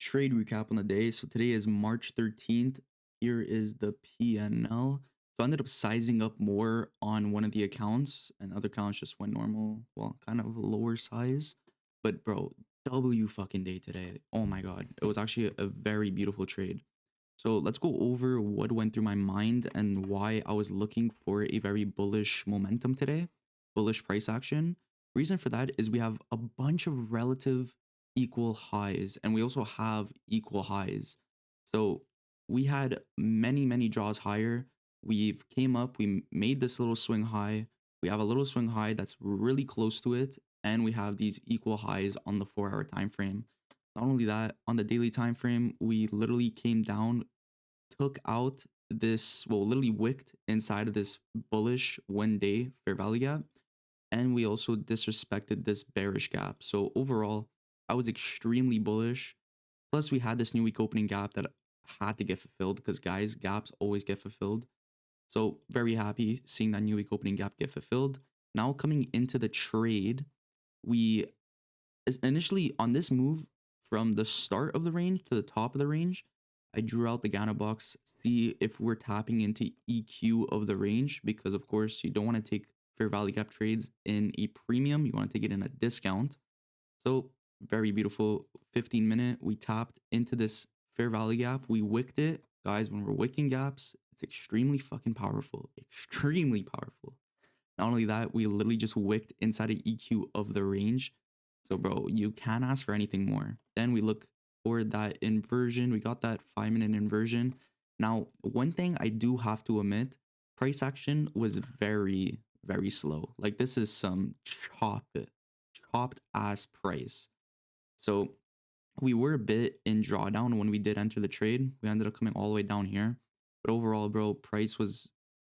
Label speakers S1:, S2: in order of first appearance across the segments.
S1: trade recap on the day. So today is March 13th. Here is the PNL. So I ended up sizing up more on one of the accounts, and other accounts just went normal, well, kind of lower size. But bro, W fucking day today. Oh my god. It was actually a very beautiful trade. So let's go over what went through my mind and why I was looking for a very bullish momentum today, bullish price action. Reason for that is we have a bunch of relative equal highs and we also have equal highs. So we had many draws higher. We've came up, we made this little swing high. We have a little swing high that's really close to it, and we have these equal highs on the 4-hour time frame. Not only that, on the daily time frame, we literally came down, took out this, well, literally wicked inside of this bullish 1 day fair value gap, and we also disrespected this bearish gap. So overall, I was extremely bullish. Plus, we had this new week opening gap that had to get fulfilled because, guys, gaps always get fulfilled. So very happy seeing that new week opening gap get fulfilled. Now coming into the trade, we initially on this move from the start of the range to the top of the range, I drew out the Ghana box, see if we're tapping into EQ of the range, because of course you don't want to take fair value gap trades in a premium, you want to take it in a discount. So very beautiful 15-minute, we tapped into this fair value gap, we wicked it. Guys, when we're wicking gaps, it's extremely fucking powerful, extremely powerful. Not only that, we literally just wicked inside of EQ of the range. So, bro, you can't ask for anything more. Then we look for that inversion. We got that 5-minute inversion. Now, one thing I do have to admit, price action was very slow. Like, this is some chopped ass price. So we were a bit in drawdown when we did enter the trade. We ended up coming all the way down here. But overall, bro, price was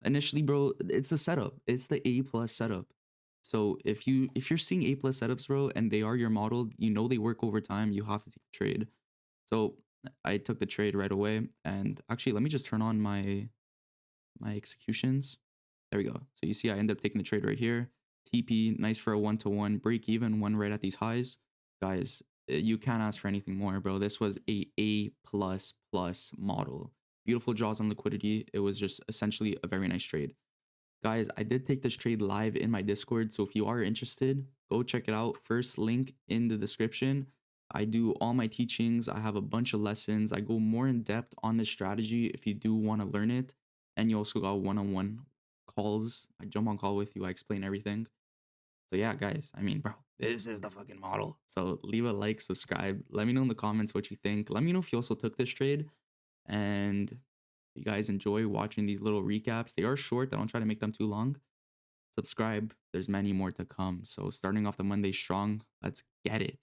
S1: initially, bro, it's the setup. It's the A plus setup. So if you're seeing A plus setups, bro, and they are your model, you know they work over time, you have to take the trade. So I took the trade right away. And actually, let me just turn on my executions. There we go. So you see I ended up taking the trade right here. TP, nice for a 1-to-1 break even, one right at these highs. Guys, you can't ask for anything more, bro. This was a plus plus model. Beautiful draws on liquidity. It was just essentially a very nice trade. Guys, I did take this trade live in my Discord, so if you are interested, go check it out. First link in the description. I do all my teachings. I have a bunch of lessons. I go more in depth on this strategy if you do want to learn it. And you also got one-on-one calls. I jump on call with you. I explain everything. So yeah, guys, I mean, bro, this is the fucking model. So leave a like, subscribe. Let me know in the comments what you think. Let me know if you also took this trade. And you guys enjoy watching these little recaps. They are short. I don't try to make them too long. Subscribe. There's many more to come. So starting off the Monday strong. Let's get it.